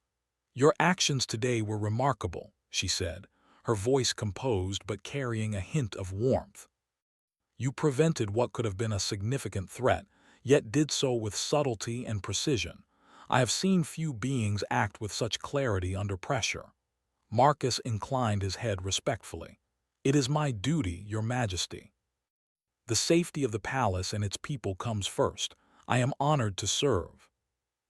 S1: "Your actions today were remarkable," she said, her voice composed but carrying a hint of warmth. "You prevented what could have been a significant threat, yet did so with subtlety and precision. I have seen few beings act with such clarity under pressure." Marcus inclined his head respectfully. "It is my duty, Your Majesty. The safety of the palace and its people comes first. I am honored to serve."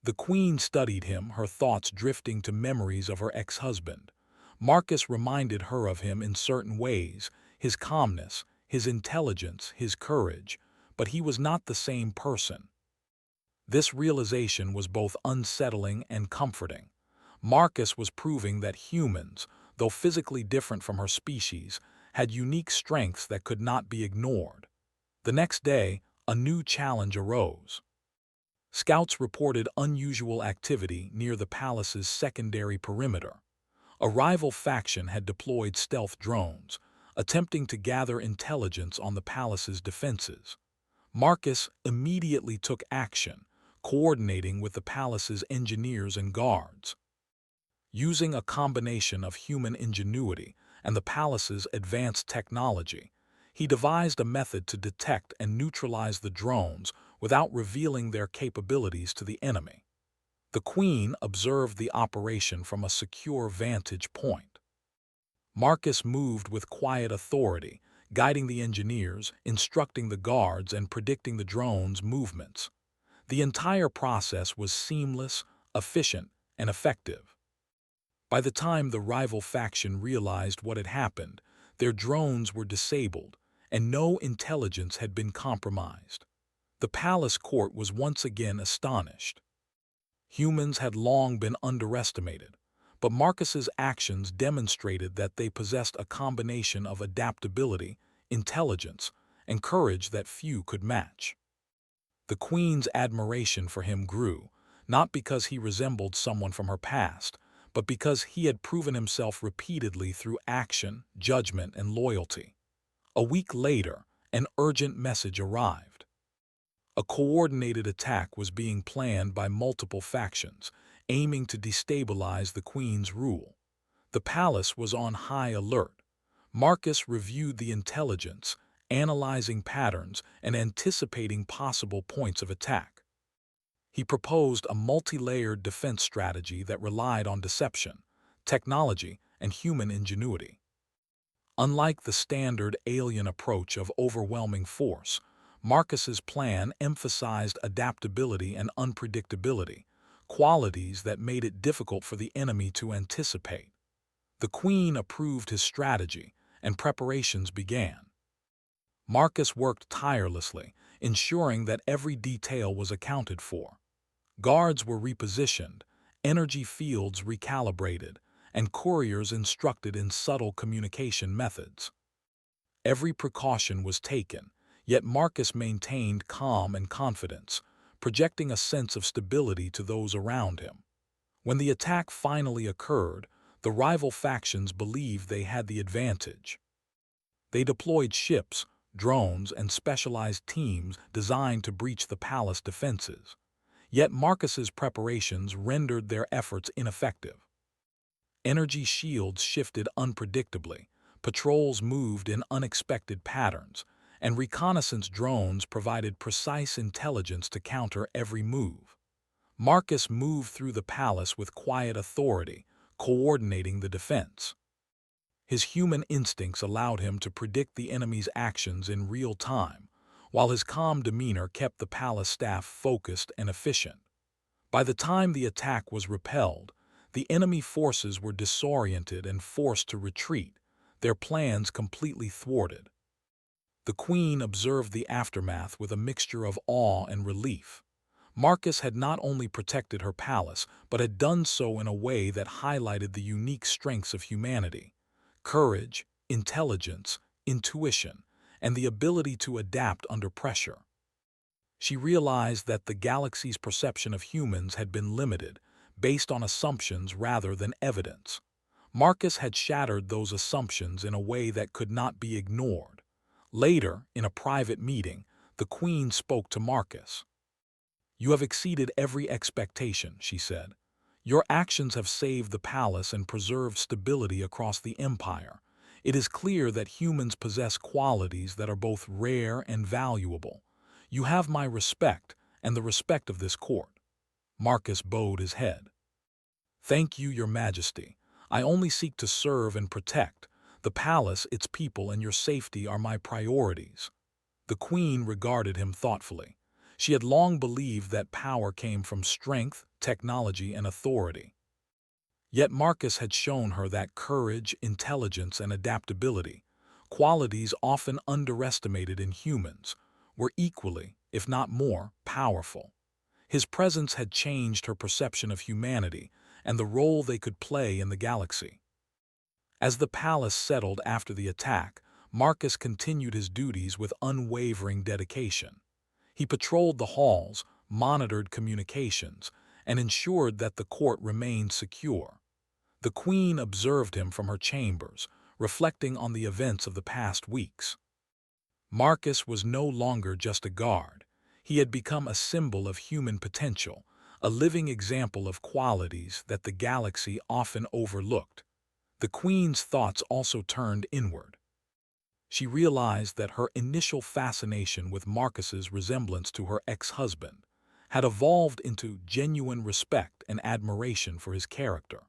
S1: The Queen studied him, her thoughts drifting to memories of her ex-husband. Marcus reminded her of him in certain ways: his calmness, his intelligence, his courage, but he was not the same person. This realization was both unsettling and comforting. Marcus was proving that humans, though physically different from her species, had unique strengths that could not be ignored. The next day, a new challenge arose. Scouts reported unusual activity near the palace's secondary perimeter. A rival faction had deployed stealth drones, attempting to gather intelligence on the palace's defenses. Marcus immediately took action, coordinating with the palace's engineers and guards. Using a combination of human ingenuity and the palace's advanced technology, He devised a method to detect and neutralize the drones without revealing their capabilities to the enemy. The Queen observed the operation from a secure vantage point. Marcus moved with quiet authority, guiding the engineers, instructing the guards, and predicting the drones' movements. The entire process was seamless, efficient, and effective. By the time the rival faction realized what had happened, their drones were disabled, and no intelligence had been compromised. The palace court was once again astonished. Humans had long been underestimated, but Marcus's actions demonstrated that they possessed a combination of adaptability, intelligence, and courage that few could match. The Queen's admiration for him grew, not because he resembled someone from her past, but because he had proven himself repeatedly through action, judgment, and loyalty. A week later, an urgent message arrived. A coordinated attack was being planned by multiple factions, aiming to destabilize the Queen's rule. The palace was on high alert. Marcus reviewed the intelligence, analyzing patterns and anticipating possible points of attack. He proposed a multi-layered defense strategy that relied on deception, technology, and human ingenuity. Unlike the standard alien approach of overwhelming force, Marcus's plan emphasized adaptability and unpredictability, qualities that made it difficult for the enemy to anticipate. The Queen approved his strategy, and preparations began. Marcus worked tirelessly, ensuring that every detail was accounted for. Guards were repositioned, energy fields recalibrated, and couriers instructed in subtle communication methods. Every precaution was taken, yet Marcus maintained calm and confidence, projecting a sense of stability to those around him. When the attack finally occurred, the rival factions believed they had the advantage. They deployed ships, drones, and specialized teams designed to breach the palace defenses. Yet Marcus's preparations rendered their efforts ineffective. Energy shields shifted unpredictably, patrols moved in unexpected patterns, and reconnaissance drones provided precise intelligence to counter every move. Marcus moved through the palace with quiet authority, coordinating the defense. His human instincts allowed him to predict the enemy's actions in real time, while his calm demeanor kept the palace staff focused and efficient. By the time the attack was repelled, the enemy forces were disoriented and forced to retreat, their plans completely thwarted. The Queen observed the aftermath with a mixture of awe and relief. Marcus had not only protected her palace, but had done so in a way that highlighted the unique strengths of humanity: courage, intelligence, intuition, and the ability to adapt under pressure. She realized that the galaxy's perception of humans had been limited, based on assumptions rather than evidence. Marcus had shattered those assumptions in a way that could not be ignored. Later, in a private meeting, the Queen spoke to Marcus. "You have exceeded every expectation," she said. "Your actions have saved the palace and preserved stability across the empire. It is clear that humans possess qualities that are both rare and valuable. You have my respect and the respect of this court." Marcus bowed his head. "Thank you, Your Majesty. I only seek to serve and protect. The palace, its people, and your safety are my priorities." The Queen regarded him thoughtfully. She had long believed that power came from strength, technology, and authority. Yet Marcus had shown her that courage, intelligence, and adaptability, qualities often underestimated in humans, were equally, if not more, powerful. His presence had changed her perception of humanity and the role they could play in the galaxy. As the palace settled after the attack, Marcus continued his duties with unwavering dedication. He patrolled the halls, monitored communications, and ensured that the court remained secure. The Queen observed him from her chambers, reflecting on the events of the past weeks. Marcus was no longer just a guard. He had become a symbol of human potential, a living example of qualities that the galaxy often overlooked. The Queen's thoughts also turned inward. She realized that her initial fascination with Marcus's resemblance to her ex-husband had evolved into genuine respect and admiration for his character.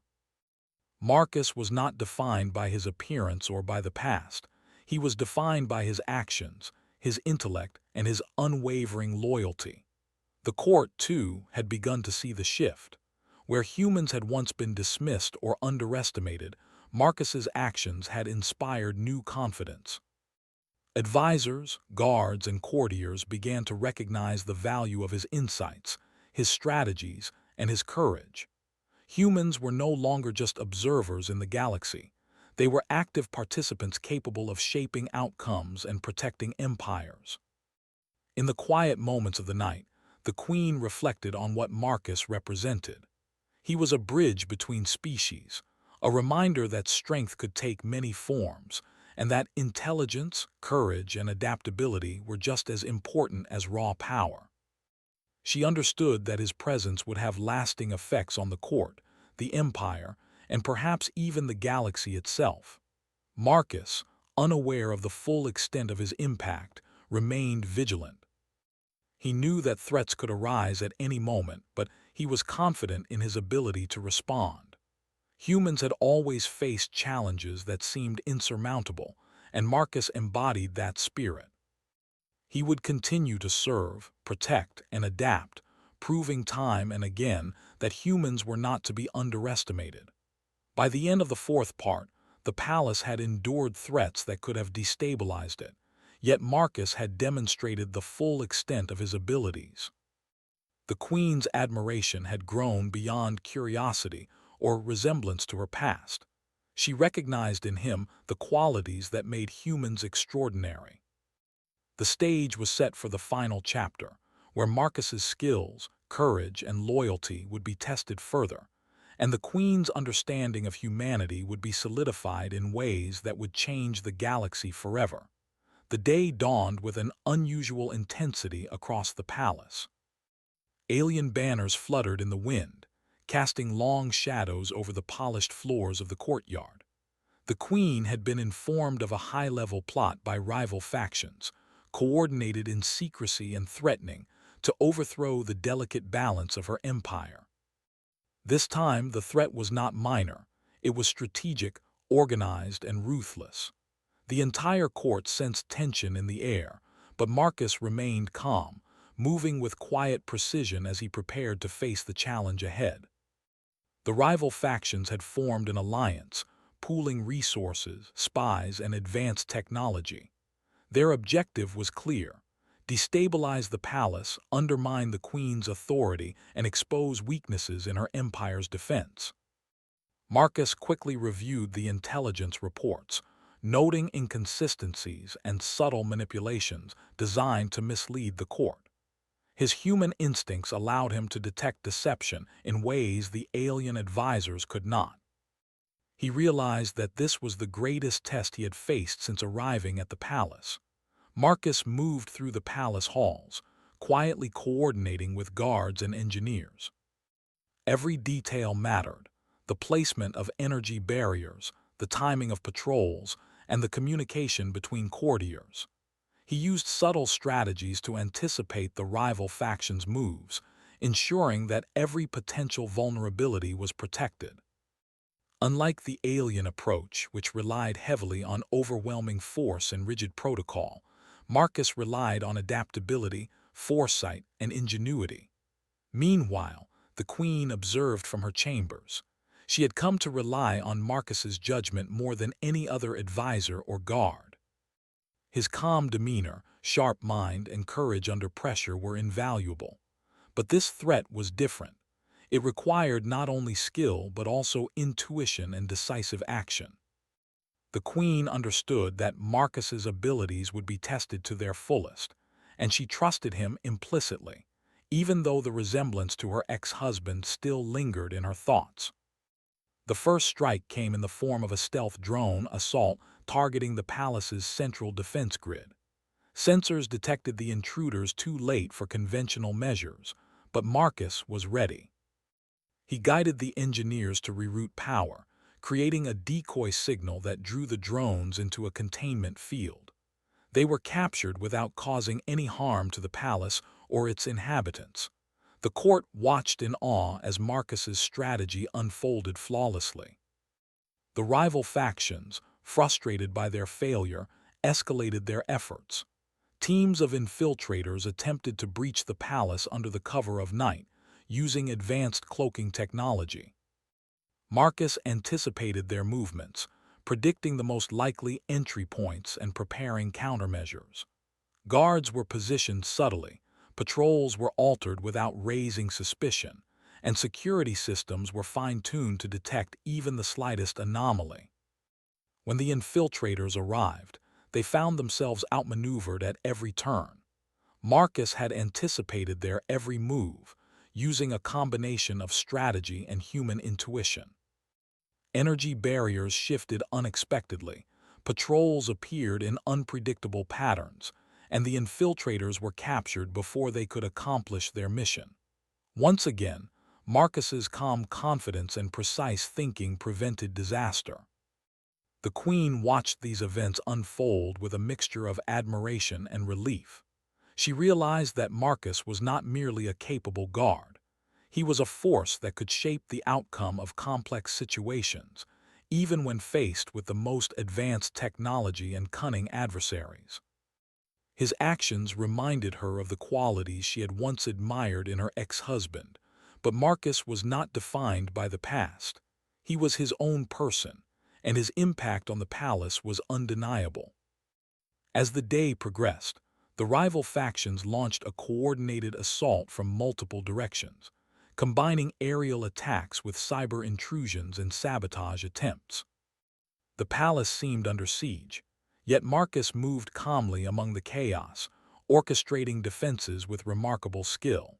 S1: Marcus was not defined by his appearance or by the past. He was defined by his actions, his intellect, and his unwavering loyalty. The court, too, had begun to see the shift. Where humans had once been dismissed or underestimated, Marcus's actions had inspired new confidence. Advisors, guards, and courtiers began to recognize the value of his insights, his strategies, and his courage. Humans were no longer just observers in the galaxy. They were active participants capable of shaping outcomes and protecting empires. In the quiet moments of the night, the Queen reflected on what Marcus represented. He was a bridge between species, a reminder that strength could take many forms, and that intelligence, courage, and adaptability were just as important as raw power. She understood that his presence would have lasting effects on the court, the empire, and perhaps even the galaxy itself. Marcus, unaware of the full extent of his impact, remained vigilant. He knew that threats could arise at any moment, but he was confident in his ability to respond. Humans had always faced challenges that seemed insurmountable, and Marcus embodied that spirit. He would continue to serve, protect, and adapt, proving time and again that humans were not to be underestimated. By the end of the fourth part, the palace had endured threats that could have destabilized it, yet Marcus had demonstrated the full extent of his abilities. The Queen's admiration had grown beyond curiosity or resemblance to her past. She recognized in him the qualities that made humans extraordinary. The stage was set for the final chapter, where Marcus's skills, courage, and loyalty would be tested further, and the Queen's understanding of humanity would be solidified in ways that would change the galaxy forever. The day dawned with an unusual intensity across the palace. Alien banners fluttered in the wind, casting long shadows over the polished floors of the courtyard. The Queen had been informed of a high-level plot by rival factions, coordinated in secrecy and threatening to overthrow the delicate balance of her empire. This time, the threat was not minor. It was strategic, organized, and ruthless. The entire court sensed tension in the air, but Marcus remained calm, moving with quiet precision as he prepared to face the challenge ahead. The rival factions had formed an alliance, pooling resources, spies, and advanced technology. Their objective was clear: destabilize the palace, undermine the Queen's authority, and expose weaknesses in her empire's defense. Marcus quickly reviewed the intelligence reports, noting inconsistencies and subtle manipulations designed to mislead the court. His human instincts allowed him to detect deception in ways the alien advisors could not. He realized that this was the greatest test he had faced since arriving at the palace. Marcus moved through the palace halls, quietly coordinating with guards and engineers. Every detail mattered: the placement of energy barriers, the timing of patrols, and the communication between courtiers. He used subtle strategies to anticipate the rival factions' moves, ensuring that every potential vulnerability was protected. Unlike the alien approach, which relied heavily on overwhelming force and rigid protocol, Marcus relied on adaptability, foresight, and ingenuity. Meanwhile, the Queen observed from her chambers. She had come to rely on Marcus's judgment more than any other advisor or guard. His calm demeanor, sharp mind, and courage under pressure were invaluable. But this threat was different. It required not only skill but also intuition and decisive action. The Queen understood that Marcus's abilities would be tested to their fullest, and she trusted him implicitly, even though the resemblance to her ex-husband still lingered in her thoughts. The first strike came in the form of a stealth drone assault targeting the palace's central defense grid. Sensors detected the intruders too late for conventional measures, but Marcus was ready. He guided the engineers to reroute power, creating a decoy signal that drew the drones into a containment field. They were captured without causing any harm to the palace or its inhabitants. The court watched in awe as Marcus's strategy unfolded flawlessly. The rival factions, frustrated by their failure, escalated their efforts. Teams of infiltrators attempted to breach the palace under the cover of night, using advanced cloaking technology. Marcus anticipated their movements, predicting the most likely entry points and preparing countermeasures. Guards were positioned subtly, patrols were altered without raising suspicion, and security systems were fine-tuned to detect even the slightest anomaly. When the infiltrators arrived, they found themselves outmaneuvered at every turn. Marcus had anticipated their every move, using a combination of strategy and human intuition. Energy barriers shifted unexpectedly, patrols appeared in unpredictable patterns, and the infiltrators were captured before they could accomplish their mission. Once again, Marcus's calm confidence and precise thinking prevented disaster. The Queen watched these events unfold with a mixture of admiration and relief. She realized that Marcus was not merely a capable guard. He was a force that could shape the outcome of complex situations, even when faced with the most advanced technology and cunning adversaries. His actions reminded her of the qualities she had once admired in her ex-husband, but Marcus was not defined by the past. He was his own person, and his impact on the palace was undeniable. As the day progressed, the rival factions launched a coordinated assault from multiple directions, combining aerial attacks with cyber intrusions and sabotage attempts. The palace seemed under siege, yet Marcus moved calmly among the chaos, orchestrating defenses with remarkable skill.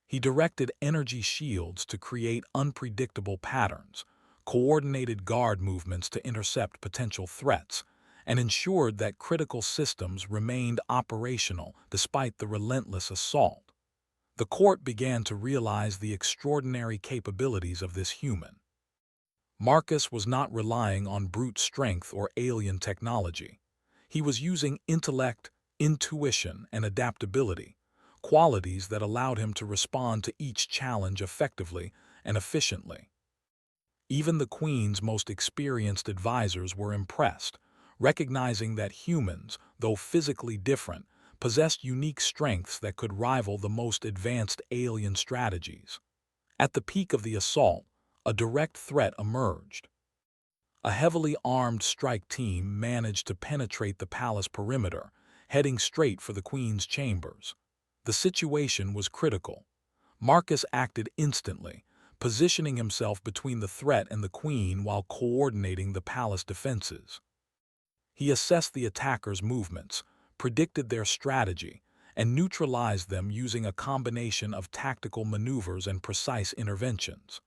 S1: He directed energy shields to create unpredictable patterns, coordinated guard movements to intercept potential threats, and ensured that critical systems remained operational despite the relentless assault. The court began to realize the extraordinary capabilities of this human. Marcus was not relying on brute strength or alien technology. He was using intellect, intuition, and adaptability, qualities that allowed him to respond to each challenge effectively and efficiently. Even the Queen's most experienced advisors were impressed, recognizing that humans, though physically different, possessed unique strengths that could rival the most advanced alien strategies. At the peak of the assault, a direct threat emerged. A heavily armed strike team managed to penetrate the palace perimeter, heading straight for the Queen's chambers. The situation was critical. Marcus acted instantly, positioning himself between the threat and the Queen while coordinating the palace defenses. He assessed the attackers' movements, predicted their strategy, and neutralized them using a combination of tactical maneuvers and precise interventions.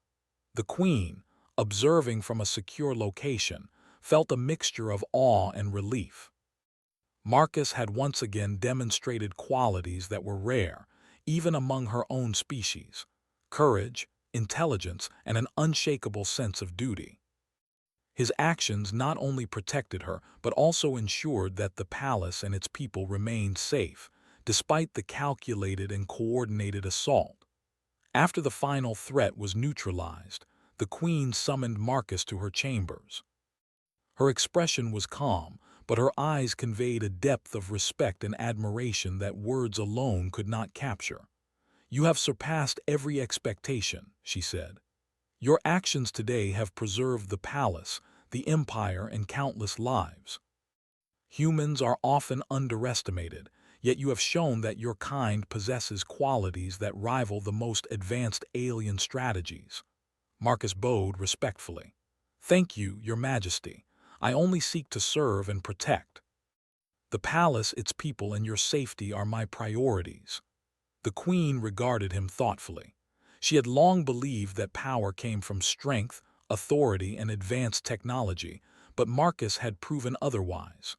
S1: The Queen, observing from a secure location, felt a mixture of awe and relief. Marcus had once again demonstrated qualities that were rare, even among her own species: courage, intelligence, and an unshakable sense of duty. His actions not only protected her, but also ensured that the palace and its people remained safe, despite the calculated and coordinated assault. After the final threat was neutralized, the Queen summoned Marcus to her chambers. Her expression was calm, but her eyes conveyed a depth of respect and admiration that words alone could not capture. "You have surpassed every expectation," she said. "Your actions today have preserved the palace, the empire, and countless lives. Humans are often underestimated, yet you have shown that your kind possesses qualities that rival the most advanced alien strategies." Marcus bowed respectfully. "Thank you, Your Majesty. I only seek to serve and protect. The palace, its people, and your safety are my priorities." The Queen regarded him thoughtfully. She had long believed that power came from strength, authority, and advanced technology, but Marcus had proven otherwise.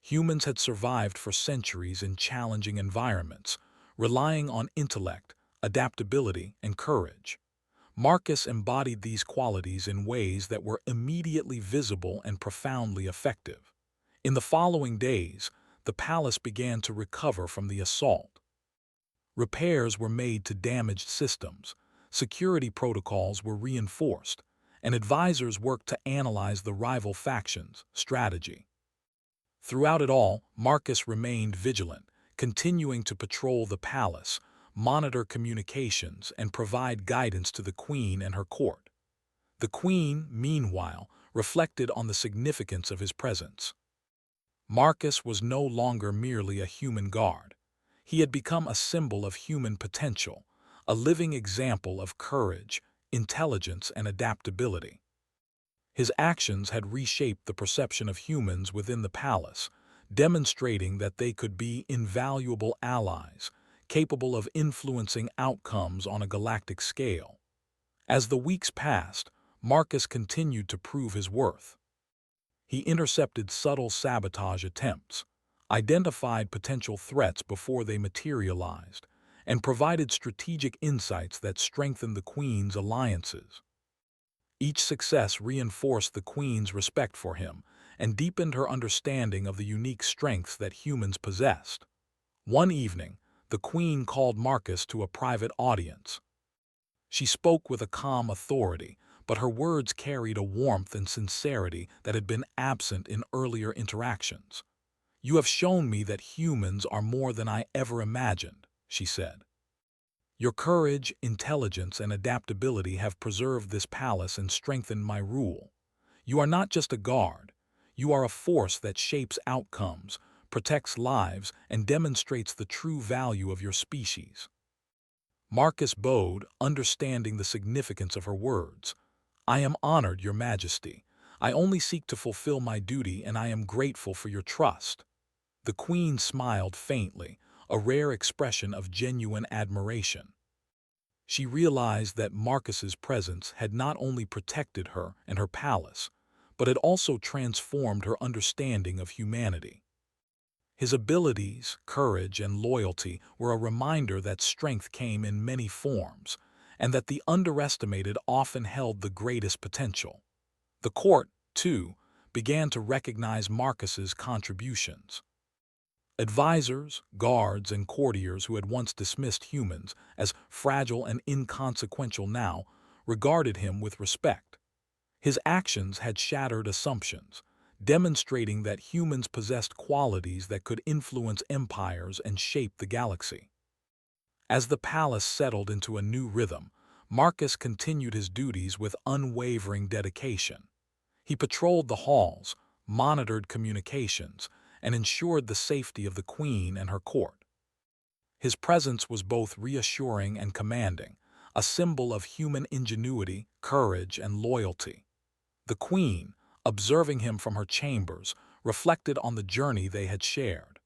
S1: Humans had survived for centuries in challenging environments, relying on intellect, adaptability, and courage. Marcus embodied these qualities in ways that were immediately visible and profoundly effective. In the following days, the palace began to recover from the assault. Repairs were made to damaged systems, security protocols were reinforced, and advisors worked to analyze the rival factions' strategy. Throughout it all, Marcus remained vigilant, continuing to patrol the palace, monitor communications, and provide guidance to the queen and her court. The queen, meanwhile, reflected on the significance of his presence. Marcus was no longer merely a human guard. He had become a symbol of human potential, a living example of courage, intelligence, and adaptability. His actions had reshaped the perception of humans within the palace, demonstrating that they could be invaluable allies, capable of influencing outcomes on a galactic scale. As the weeks passed, Marcus continued to prove his worth. He intercepted subtle sabotage attempts, identified potential threats before they materialized, and provided strategic insights that strengthened the Queen's alliances. Each success reinforced the Queen's respect for him and deepened her understanding of the unique strengths that humans possessed. One evening, the Queen called Marcus to a private audience. She spoke with a calm authority, but her words carried a warmth and sincerity that had been absent in earlier interactions. "You have shown me that humans are more than I ever imagined," she said. "Your courage, intelligence, and adaptability have preserved this palace and strengthened my rule. You are not just a guard. You are a force that shapes outcomes, protects lives, and demonstrates the true value of your species." Marcus bowed, understanding the significance of her words. "I am honored, Your Majesty. I only seek to fulfill my duty, and I am grateful for your trust." The Queen smiled faintly, a rare expression of genuine admiration. She realized that Marcus's presence had not only protected her and her palace, but had also transformed her understanding of humanity. His abilities, courage, and loyalty were a reminder that strength came in many forms, and that the underestimated often held the greatest potential. The court, too, began to recognize Marcus's contributions. Advisors, guards, and courtiers who had once dismissed humans as fragile and inconsequential now regarded him with respect. His actions had shattered assumptions, demonstrating that humans possessed qualities that could influence empires and shape the galaxy. As the palace settled into a new rhythm, Marcus continued his duties with unwavering dedication. He patrolled the halls, monitored communications, and ensured the safety of the Queen and her court. His presence was both reassuring and commanding, a symbol of human ingenuity, courage, and loyalty. The Queen, observing him from her chambers, reflected on the journey they had shared.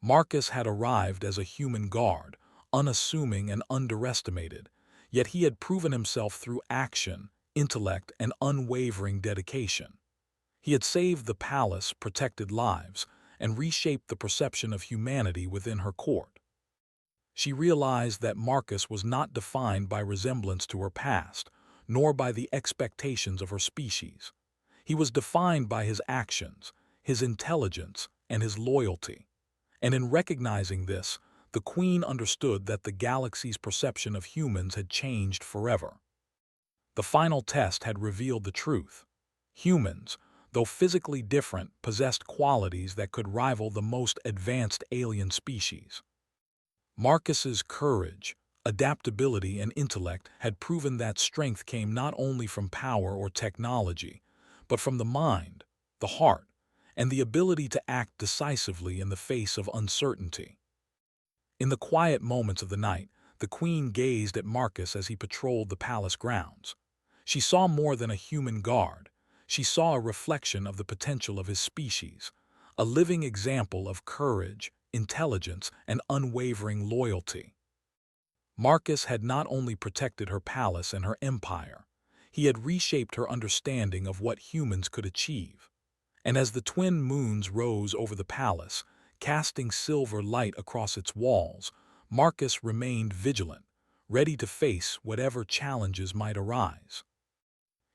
S1: Marcus had arrived as a human guard, unassuming and underestimated, yet he had proven himself through action, intellect, and unwavering dedication. He had saved the palace, protected lives, and reshaped the perception of humanity within her court. She realized that Marcus was not defined by resemblance to her past, nor by the expectations of her species. He was defined by his actions, his intelligence, and his loyalty. And in recognizing this, the Queen understood that the galaxy's perception of humans had changed forever. The final test had revealed the truth. Humans, though physically different, possessed qualities that could rival the most advanced alien species. Marcus's courage, adaptability, and intellect had proven that strength came not only from power or technology, but from the mind, the heart, and the ability to act decisively in the face of uncertainty. In the quiet moments of the night, the Queen gazed at Marcus as he patrolled the palace grounds. She saw more than a human guard. She saw a reflection of the potential of his species, a living example of courage, intelligence, and unwavering loyalty. Marcus had not only protected her palace and her empire, he had reshaped her understanding of what humans could achieve. And as the twin moons rose over the palace, casting silver light across its walls, Marcus remained vigilant, ready to face whatever challenges might arise.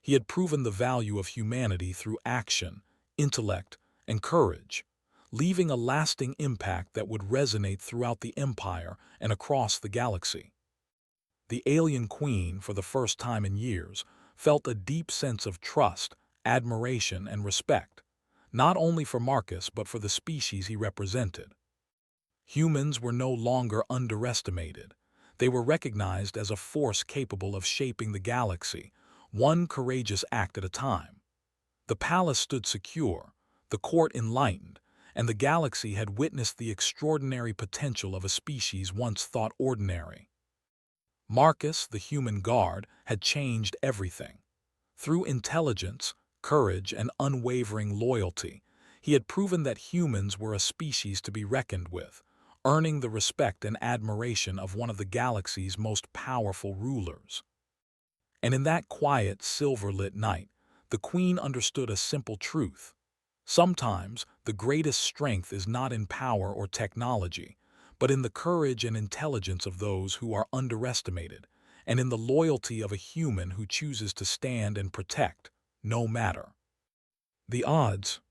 S1: He had proven the value of humanity through action, intellect, and courage, leaving a lasting impact that would resonate throughout the Empire and across the galaxy. The alien queen, for the first time in years, felt a deep sense of trust, admiration, and respect, not only for Marcus but for the species he represented. Humans were no longer underestimated. They were recognized as a force capable of shaping the galaxy, one courageous act at a time. The palace stood secure, the court enlightened, and the galaxy had witnessed the extraordinary potential of a species once thought ordinary. Marcus, the human guard, had changed everything. Through intelligence, courage, and unwavering loyalty, he had proven that humans were a species to be reckoned with, earning the respect and admiration of one of the galaxy's most powerful rulers. And in that quiet, silver-lit night, the Queen understood a simple truth. Sometimes, the greatest strength is not in power or technology, but in the courage and intelligence of those who are underestimated, and in the loyalty of a human who chooses to stand and protect, no matter the odds.